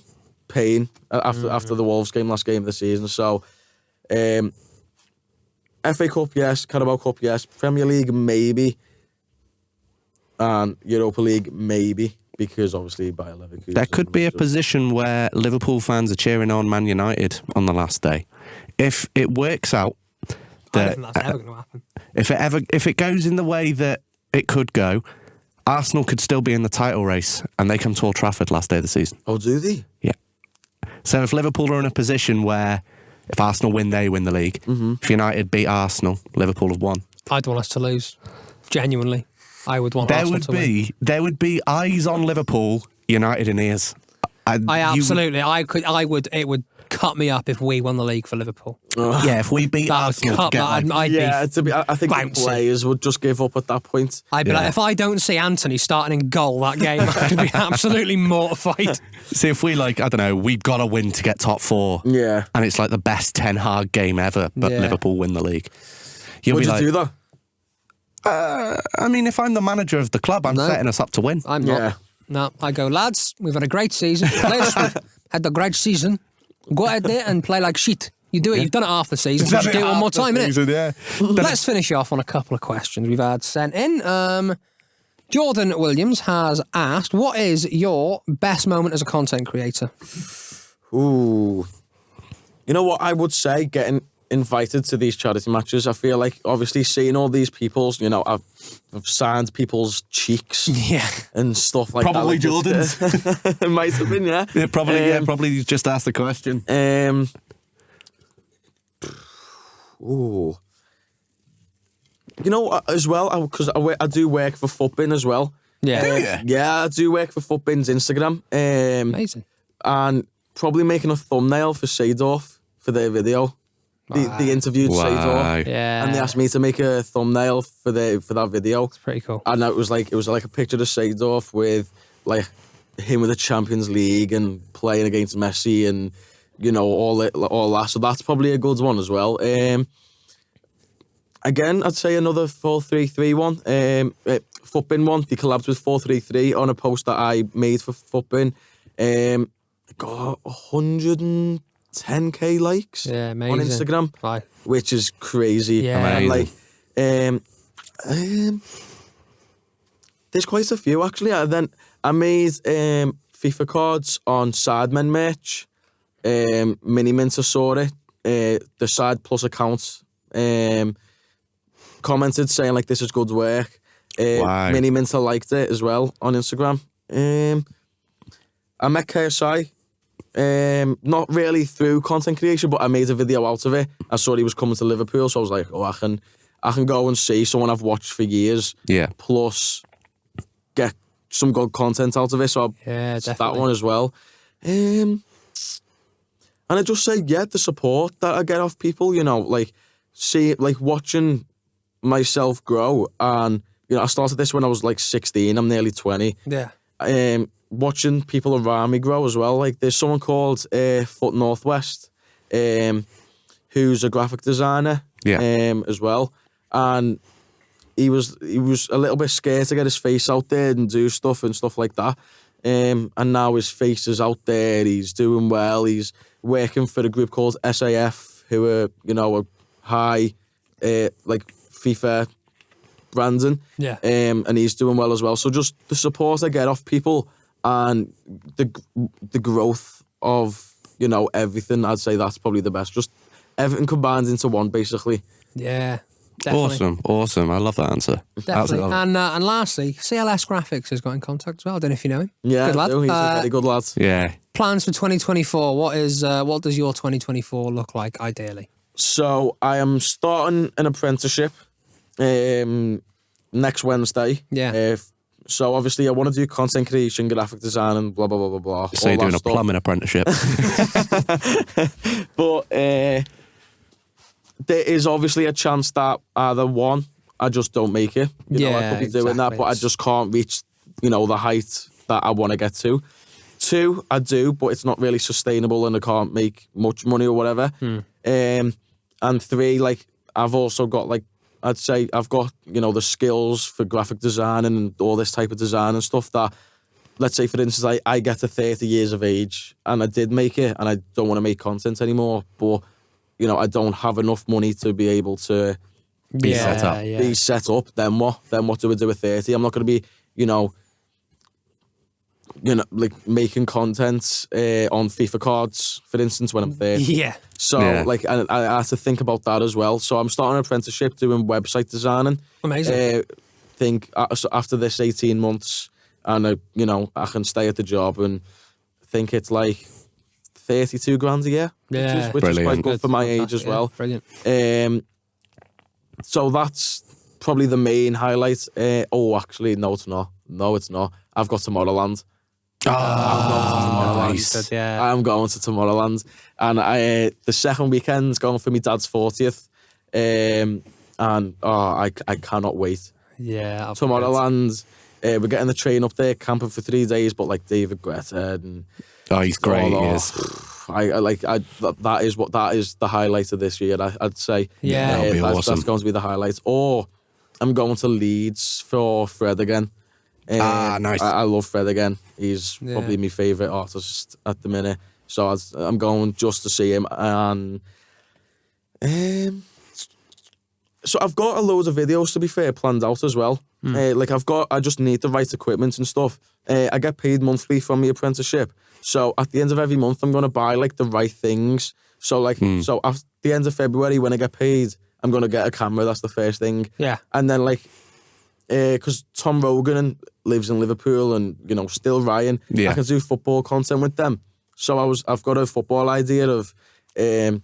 pain after the Wolves game, last game of the season. So, FA Cup, yes. Carabao Cup, yes. Premier League, maybe. And Europa League, maybe. Because obviously by Leverkusen. There could be a position where Liverpool fans are cheering on Man United on the last day. If it works out, I don't think that's ever going to happen. If it goes in the way that it could go, Arsenal could still be in the title race, and they come to Old Trafford last day of the season. Oh, do they? Yeah. So if Liverpool are in a position where if Arsenal win, they win the league. If United beat Arsenal, Liverpool have won. I'd want us to lose. Genuinely. I would want Arsenal to win. There would be eyes on Liverpool, United in ears. It would cut me up if we won the league for Liverpool. Yeah, if we beat Arsenal, I think the players would just give up at that point. I'd be like, if I don't see Anthony starting in goal that game, I'd be absolutely mortified. See, if we we've got to win to get top 4. Yeah. And it's like the best Ten Hag game ever, but Liverpool win the league. Would you do that? I mean, if I'm the manager of the club, I'm setting us up to win. I'm not. No, I go, lads, we've had a great season. Players, we've had a great season. Go out there and play like shit. You do it. You've done it half the season. So you do it one more time, innit? Yeah. Let's finish off on a couple of questions we've had sent in. Jordan Williams has asked, what is your best moment as a content creator? Ooh. You know what I would say? Getting invited to these charity matches. I feel like, obviously, seeing all these people's, you know, I've signed people's cheeks and stuff like probably that. Probably Jordan's. It might have been, yeah. Probably just asked the question. Ooh. You know, as well, because I do work for Footbin as well. Yeah. Yeah, I do work for Footbin's Instagram. Amazing. And probably making a thumbnail for Seedorf for their video. The interviewed Seedorf. Yeah. And they asked me to make a thumbnail for that video. It's pretty cool. And it was like a picture of Seedorf with like him with the Champions League and playing against Messi and, you know, all that. So that's probably a good one as well. Again, I'd say another 433 one. Footbin one. They collabed with 433 on a post that I made for Footbin. Got 110k likes on Instagram, which is crazy. Yeah, and like, there's quite a few actually. And then I made FIFA cards on Sidemen merch. Mini Minter saw it. The Side Plus account commented saying like, this is good work. Mini Minter liked it as well on Instagram. I met KSI, not really through content creation, but I made a video out of it. I saw he was coming to Liverpool, so I was like, oh, I can go and see someone I've watched for years. Yeah. Plus get some good content out of it. So that one as well. And I just say, the support that I get off people, you know, like watching myself grow. And, you know, I started this when I was like 16, I'm nearly 20. Yeah. Watching people around me grow as well. Like there's someone called Foot Northwest, who's a graphic designer as well. And he was a little bit scared to get his face out there and do stuff like that. And now his face is out there, he's doing well, he's working for a group called SAF, who are, you know, a high like FIFA branding. Yeah. And he's doing well as well. So just the support I get off people and the growth of, you know, everything, I'd say that's probably the best. Just everything combined into one, basically. Yeah. Definitely. Awesome. I love that answer. Definitely. And lastly, CLS Graphics has got in contact as well. I don't know if you know him. Yeah, good lad. He's a very good lad. Yeah. Plans for 2024. What does your 2024 look like ideally? So I am starting an apprenticeship next Wednesday. Yeah. So obviously I want to do content creation, graphic design and blah, blah, blah, blah, blah. So you're doing a plumbing apprenticeship. But there is obviously a chance that either one, I just don't make it. You know, I could be doing that, but I just can't reach, you know, the height that I want to get to. Two, I do, but it's not really sustainable and I can't make much money or whatever. And three, like, I've also got, like, I'd say I've got, you know, the skills for graphic design and all this type of design and stuff that, let's say, for instance, I get to 30 years of age and I did make it and I don't want to make content anymore, but, you know, I don't have enough money to be able to be set up. Be set up. Then what? Then what do I do at 30? I'm not going to be, you know, like making content on FIFA cards, for instance, when I'm 30. Yeah. So, like, I have to think about that as well. So I'm starting an apprenticeship doing website designing. Amazing. Think after this 18 months, and you know, I can stay at the job, and think it's like 32 grand a year, which is quite good for my age as well. Brilliant. So that's probably the main highlight. Actually, no, it's not. No, it's not. I've got Tomorrowland. I'm going to Tomorrowland, and the second weekend's going for my dad's 40th, and I cannot wait. Yeah, Tomorrowland. We're getting the train up there, camping for 3 days, but like David Guetta and he's great. He is. That is the highlight of this year. I'd say. Yeah, that'll be awesome. That's going to be the highlight. Or I'm going to Leeds for Fred again. Nice. I love Fred again. He's probably my favourite artist at the minute. So I'm going just to see him. And so I've got a load of videos, to be fair, planned out as well. I just need the right equipment and stuff. I get paid monthly from my apprenticeship. So at the end of every month, I'm going to buy like the right things. So so at the end of February, when I get paid, I'm going to get a camera. That's the first thing. Yeah. And then because Tom Rogan lives in Liverpool and, still Ryan, I can do football content with them. So I've got a football idea of, a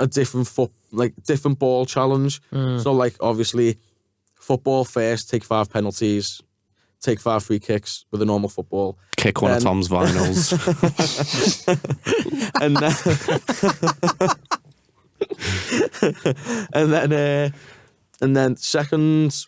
different ball challenge. So obviously football first, take 5 penalties, take 5 free kicks with a normal football. Kick one of Tom's vinyls. and then second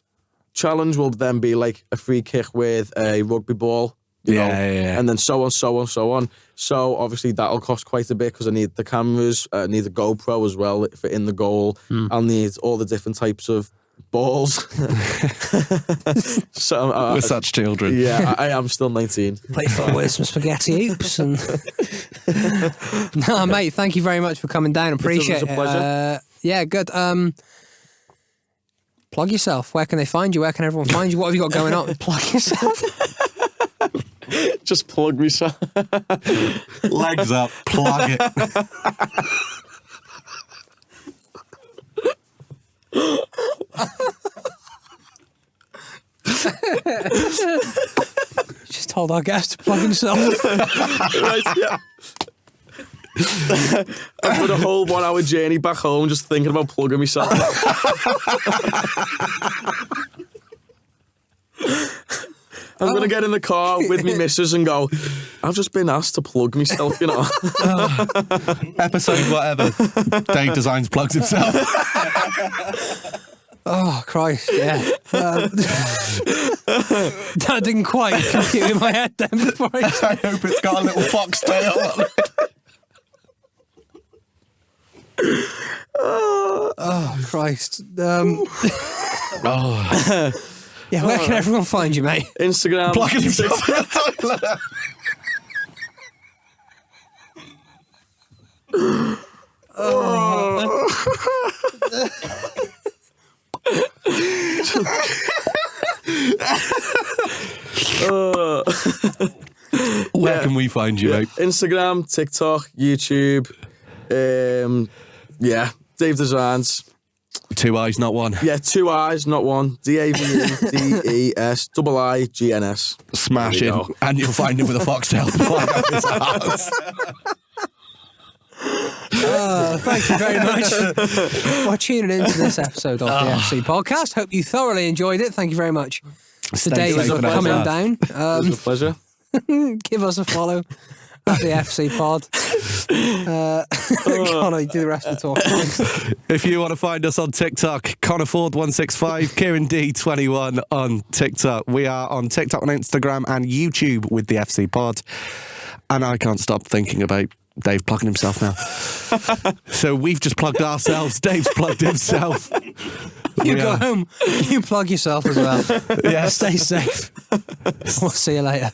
challenge will then be like a free kick with a rugby ball. You know, and then so on. So obviously that'll cost quite a bit because I need the cameras, I need a GoPro as well for in the goal. I'll need all the different types of balls. So we're such children. Yeah, I am still 19. Play football with some spaghetti hoops. And no, mate, thank you very much for coming down. Appreciate it. It's a pleasure. Yeah, good. Plug yourself. Where can they find you? Where can everyone find you? What have you got going on? Plug yourself. Just plug myself. Legs up, plug it. Just told our guest to plug himself. Right, yeah. I've got a whole 1 hour journey back home just thinking about plugging myself. I'm going to get in the car with me missus and go, I've just been asked to plug myself, Episode whatever. Dave Desiigns plugs himself. Oh, Christ, yeah. That didn't quite compute in my head then before I hope it's got a little foxtail on it. Oh, Christ. Yeah, where can everyone find you, mate? Instagram. Plugging himself in the toilet. Where can we find you, mate? Instagram, TikTok, YouTube. Dave Desiigns. 2 eyes, not one. Yeah, 2 eyes, not one. DAVEDES. Smash it, and you'll find him with a foxtail. Thank you very much for tuning into this episode of the FC Podcast. Hope you thoroughly enjoyed it. Thank you very much to Dave for coming down. It was a pleasure. Give us a follow at the FC Pod. Connor, you do the rest of the talk. If you want to find us on TikTok, ConnorFord165, KieranD21 on TikTok. We are on TikTok and Instagram and YouTube with the FC Pod. And I can't stop thinking about Dave plugging himself now. So we've just plugged ourselves. Dave's plugged himself. You go home, you plug yourself as well. Yeah. Stay safe. We'll see you later.